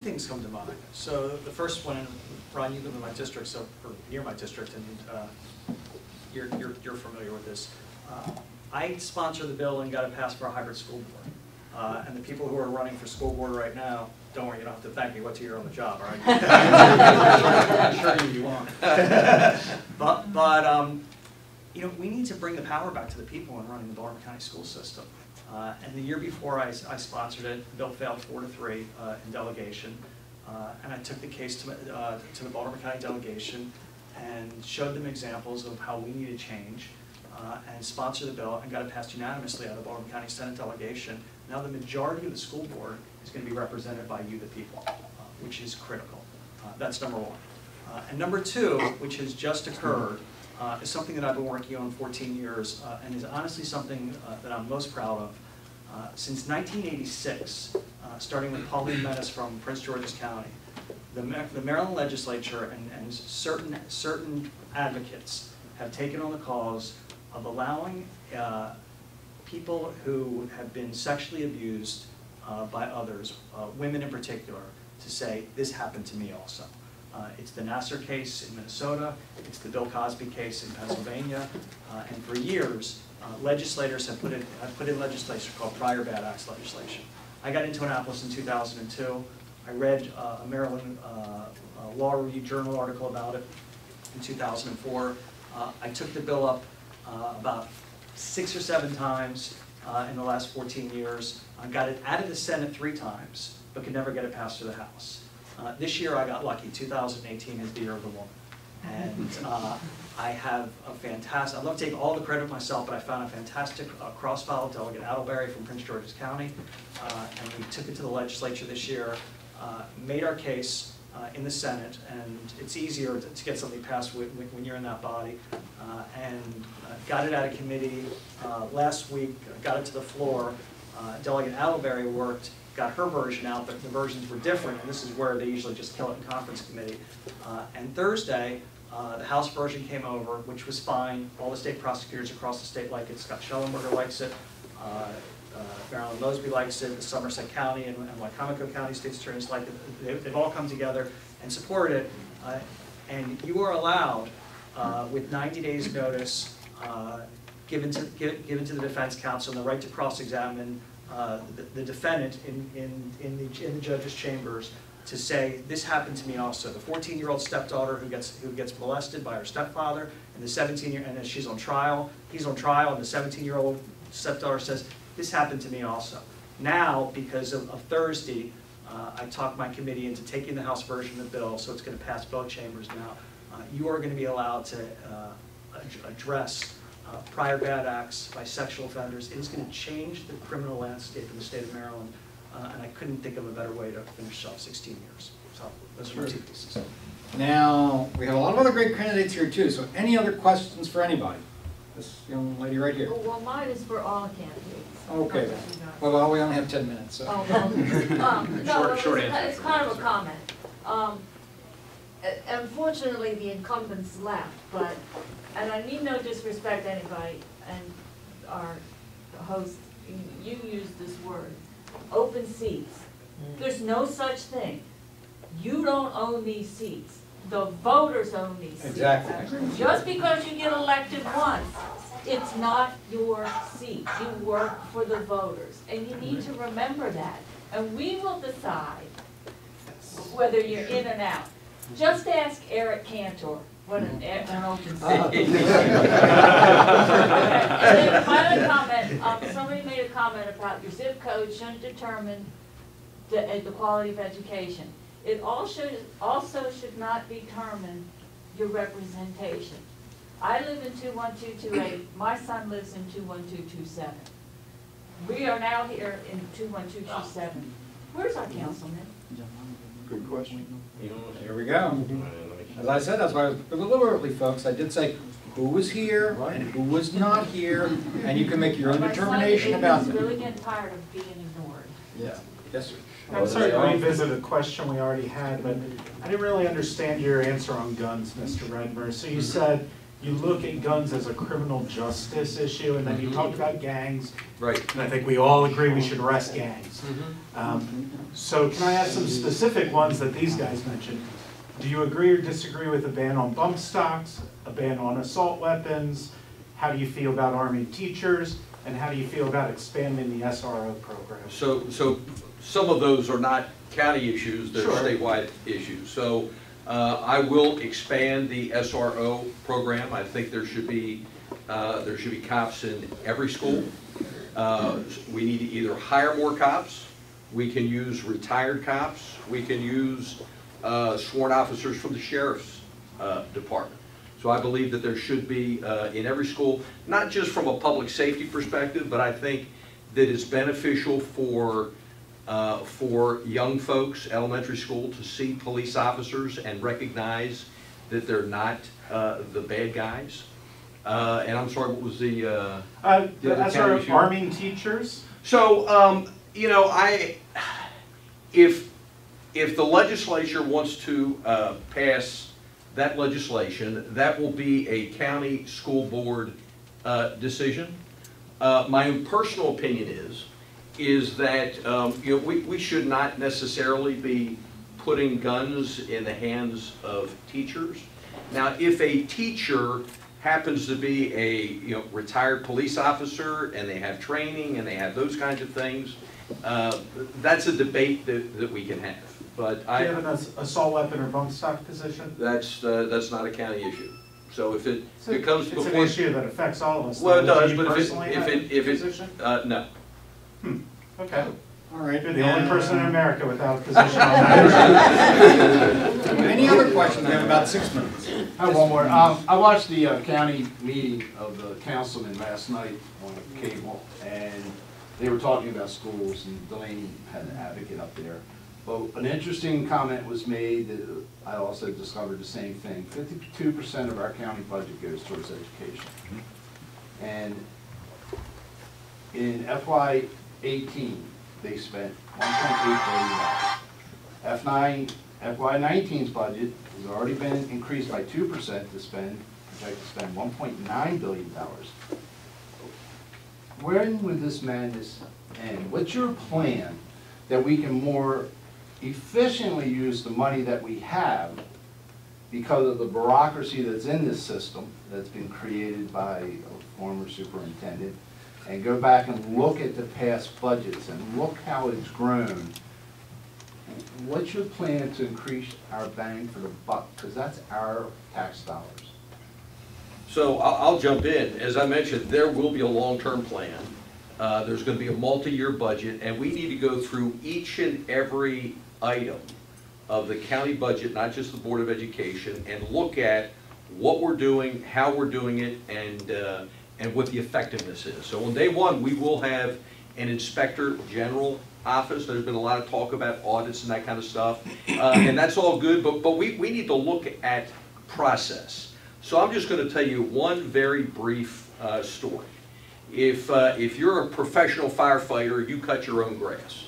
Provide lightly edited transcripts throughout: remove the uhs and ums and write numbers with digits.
things come to mind. So the first one, Ron, you live in my district, so or near my district, and you're familiar with this. I sponsored the bill and got it passed for a hybrid school board. And the people who are running for school board right now, don't worry, you don't have to thank me. What's your on the job, all right? I'm sure you won't. But you know, we need to bring the power back to the people in running the Baltimore County school system. And the year before I sponsored it, the bill failed 4-3 in delegation. And I took the case to the Baltimore County delegation and showed them examples of how we need to change and sponsored the bill and got it passed unanimously out of the Baltimore County Senate delegation. Now the majority of the school board is going to be represented by you, the people, which is critical. That's number one. And number two, which has just occurred, is something that I've been working on 14 years and is honestly something that I'm most proud of. Since 1986, starting with Pauline Menace from Prince George's County, the Maryland legislature and certain advocates have taken on the cause of allowing people who have been sexually abused by others, women in particular, to say, this happened to me also. It's the Nassar case in Minnesota, it's the Bill Cosby case in Pennsylvania, and for years, legislators have put in legislation called prior bad acts legislation. I got into Annapolis in 2002. I read a Maryland Law Review Journal article about it in 2004. I took the bill up about 6 or 7 times in the last 14 years. I got it out of the Senate 3 times, but could never get it passed through the House. This year I got lucky. 2018 is the year of the woman. And I have a fantastic, I'd love to take all the credit myself, but I found a fantastic cross-file Delegate Attleberry from Prince George's County. And we took it to the legislature this year, made our case in the Senate, and it's easier to get something passed when you're in that body. And got it out of committee last week, got it to the floor. Delegate Attleberry worked, got her version out, but the versions were different, and this is where they usually just kill it in conference committee. And Thursday, the House version came over, which was fine. All the state prosecutors across the state like it. Scott Schellenberger likes it. Marilyn Mosby likes it. The Somerset County and Wycomico County state's attorneys like it. They've all come together and supported it. And you are allowed, with 90 days notice, given to the defense counsel and the right to cross-examine the defendant in the judge's chambers, to say, this happened to me also. The 14-year-old stepdaughter who gets molested by her stepfather, and the 17-year, and she's on trial, he's on trial, and the 17-year-old stepdaughter says, this happened to me also. Now, because of Thursday, I talked my committee into taking the House version of the bill, so it's going to pass both chambers now. You are going to be allowed to address prior bad acts by sexual offenders. It is going to change the criminal landscape in the state of Maryland. And I couldn't think of a better way to finish off 16 years. So those are my 2 pieces. Now, we have a lot of other great candidates here too, so any other questions for anybody? This young lady right here. Well, mine is for all candidates. Okay. Well, we only have 10 minutes. So. Oh, well, no, short it's kind of a comment. Unfortunately, the incumbents left, and I mean no disrespect to anybody, and our host, you used this word. Open seats. There's no such thing. You don't own these seats. The voters own these seats. Exactly. Just because you get elected once, it's not your seat. You work for the voters. And you need to remember that. And we will decide whether you're in and out. Just ask Eric Cantor what an open seat. Okay. And then final comment, somebody made a comment about your zip code shouldn't determine the quality of education. It also should not determine your representation. I live in 21228. My son lives in 21227. We are now here in 21227. Where's our councilman? Good question. Here we go. As I said, that's why I was deliberately, folks. I did say who was here and who was not here, and you can make your own determination about that. it. I'm really getting tired of being ignored. Yeah. Yes, sir. I'm sorry to revisit a question we already had, but I didn't really understand your answer on guns, Mr. Redmer. So you said you look at guns as a criminal justice issue, and then you talked about gangs. Right. And I think we all agree we should arrest gangs. So can I ask some specific ones that these guys mentioned? Do you agree or disagree with a ban on bump stocks, a ban on assault weapons? How do you feel about arming teachers? And how do you feel about expanding the SRO program? So some of those are not county issues, they're Sure. statewide issues. So I will expand the SRO program. I think there should be cops in every school. We need to either hire more cops, we can use retired cops, we can use sworn officers from the sheriff's department. So I believe that there should be in every school, not just from a public safety perspective, but I think that it's beneficial for young folks, elementary school, to see police officers and recognize that they're not the bad guys. And I'm sorry, what was the other county issue? Arming teachers? So, you know, if the legislature wants to pass that legislation, that will be a county school board decision. My own personal opinion is that you know, we should not necessarily be putting guns in the hands of teachers. Now, if a teacher happens to be a retired police officer and they have training and they have those kinds of things, that's a debate that we can have. But Do you have an assault weapon or bump stock position? that's not a county issue. So if it comes It's before, an issue that affects all of us. well, it Do does, you but personally have a if position? it no. Okay. All right. You're the only person in America without a position on that. Any other questions? We have about 6 minutes. I have one more. I watched the county meeting of the councilman last night on cable, and they were talking about schools, and Delaney had an advocate up there. But an interesting comment was made that I also discovered the same thing. 52% of our county budget goes towards education. And in FY18, they spent $1.8 billion. FY19's budget has already been increased by 2% to spend, projected to spend $1.9 billion. When would this madness end? What's your plan that we can more efficiently use the money that we have because of the bureaucracy that's in this system that's been created by a former superintendent, and go back and look at the past budgets and look how it's grown? What's your plan to increase our bang for the buck? Because that's our tax dollars. So I'll jump in. As I mentioned, there will be a long-term plan. There's going to be a multi-year budget, and we need to go through each and every item of the county budget, not just the Board of Education, and look at what we're doing, how we're doing it, and what the effectiveness is. So on day one, we will have an Inspector General office. There's been a lot of talk about audits and that kind of stuff, and that's all good, but we need to look at process. So I'm just going to tell you one very brief story. If you're a professional firefighter, you cut your own grass.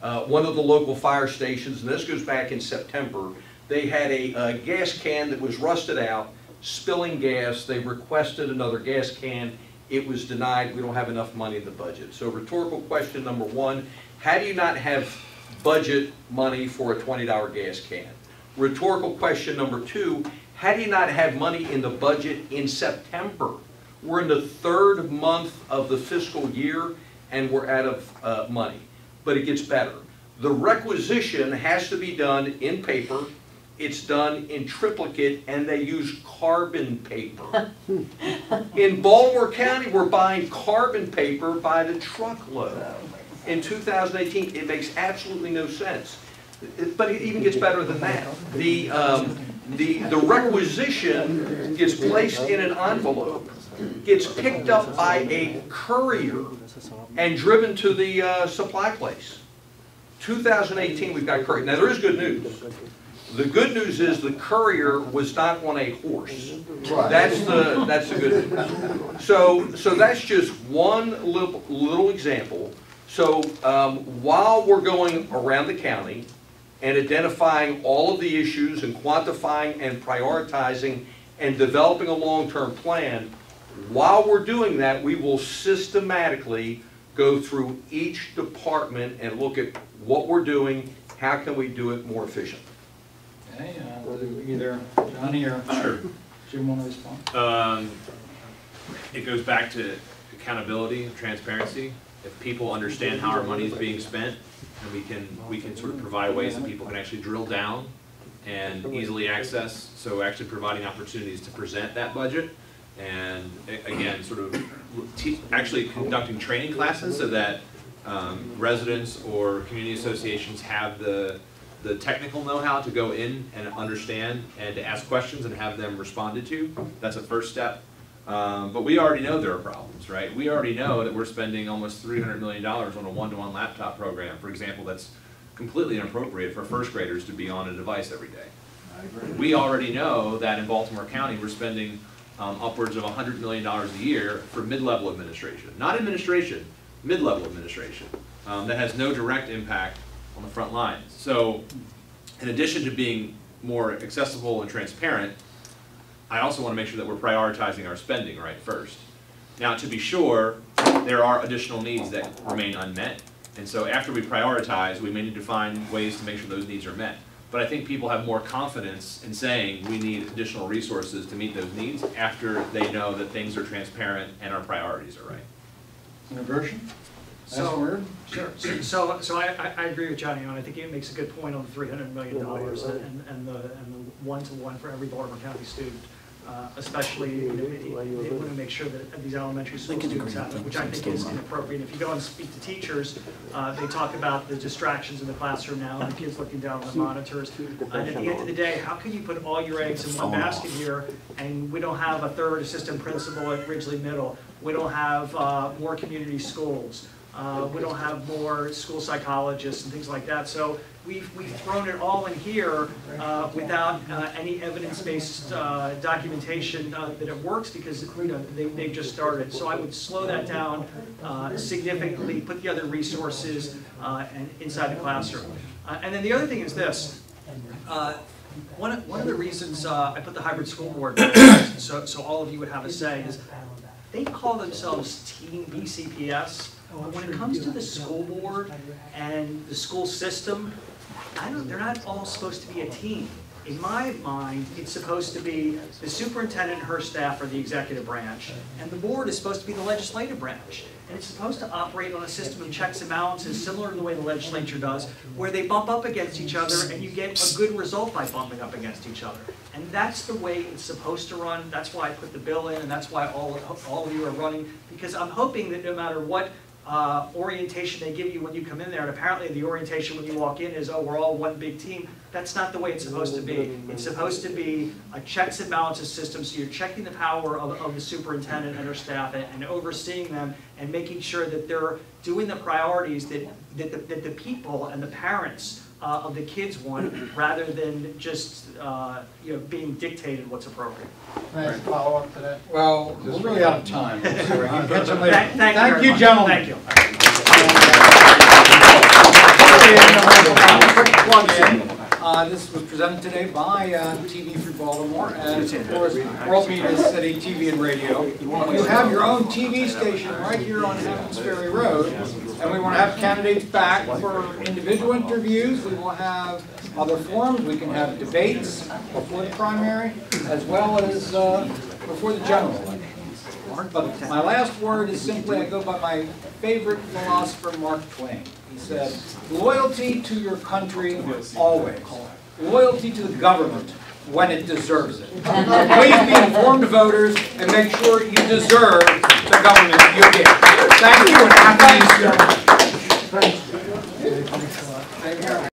One of the local fire stations, and this goes back in September, they had a gas can that was rusted out, spilling gas. They requested another gas can. It was denied. We don't have enough money in the budget. So rhetorical question number one, how do you not have budget money for a $20 gas can? Rhetorical question number two, how do you not have money in the budget in September? We're in the third month of the fiscal year and we're out of money. But it gets better. The requisition has to be done in paper. It's done in triplicate, and they use carbon paper. In Baltimore County, we're buying carbon paper by the truckload. In 2018, it makes absolutely no sense. But it even gets better than that. The requisition gets placed in an envelope, gets picked up by a courier, and driven to the supply place. 2018, we've got courier. Now, there is good news. The good news is the courier was not on a horse. That's the good news. So that's just one little example. So while we're going around the county and identifying all of the issues and quantifying and prioritizing and developing a long-term plan. While we're doing that, we will systematically go through each department and look at what we're doing, how can we do it more efficiently. Okay, either Johnny or Jim want to respond? It goes back to accountability and transparency. If people understand how our money is being spent, and we can sort of provide ways that people can actually drill down and easily access, so actually providing opportunities to present that budget, and again, sort of actually conducting training classes so that residents or community associations have the technical know-how to go in and understand and to ask questions and have them responded to. That's a first step. But we already know there are problems, right? We already know that we're spending almost $300 million on a one-to-one laptop program, for example, that's completely inappropriate for first graders to be on a device every day. I agree. We already know that in Baltimore County, we're spending upwards of $100 million a year for mid-level administration. Not administration, mid-level administration. That has no direct impact on the front lines. So in addition to being more accessible and transparent, I also want to make sure that we're prioritizing our spending right first. Now, to be sure, there are additional needs that remain unmet, and so after we prioritize, we may need to find ways to make sure those needs are met. But I think people have more confidence in saying we need additional resources to meet those needs after they know that things are transparent and our priorities are right. Inversion? So, word? sure. So I agree with Johnny, and I think it makes a good point on the $300 million and the one-to-one for every Baltimore County student. Especially, they want to make sure that these elementary school students have it, which I think is inappropriate. If you go and speak to teachers, they talk about the distractions in the classroom now, and the kids looking down on the monitors. And at the end of the day, how can you put all your eggs in one basket here, and we don't have a third assistant principal at Ridgely Middle, we don't have more community schools, we don't have more school psychologists and things like that. So we've thrown it all in here without any evidence-based documentation that it works, because they've just started. So I would slow that down significantly, put the other resources and inside the classroom. And then the other thing is this. One of the reasons I put the hybrid school board so all of you would have a say is they call themselves Team BCPS. But when it comes to the school board and the school system, they're not all supposed to be a team. In my mind, it's supposed to be the superintendent and her staff are the executive branch, and the board is supposed to be the legislative branch. And it's supposed to operate on a system of checks and balances, similar to the way the legislature does, where they bump up against each other and you get a good result by bumping up against each other. And that's the way it's supposed to run. That's why I put the bill in, and that's why all of you are running, because I'm hoping that no matter what orientation they give you when you come in there, and apparently the orientation when you walk in is, oh, we're all one big team. That's not the way it's supposed to be. It's supposed to be a checks and balances system, so you're checking the power of the superintendent and her staff and overseeing them and making sure that they're doing the priorities that the people and the parents of the kids want, rather than just being dictated what's appropriate. Can I ask a follow-up to that? Well, we're really out of time. So we can catch them later. Thank you, gentlemen. Thank you. This was presented today by TV for Baltimore, and of course, World Media City TV and Radio. You have your own TV station right here on Adams Ferry Road, and we want to have candidates back for individual interviews. We will have other forums. We can have debates before the primary, as well as before the general election. But my last word is simply, I go by my favorite philosopher, Mark Twain. He said, loyalty to your country always. Loyalty to the government when it deserves it. Please be informed voters and make sure you deserve the government you get. Thank you and happy Easter.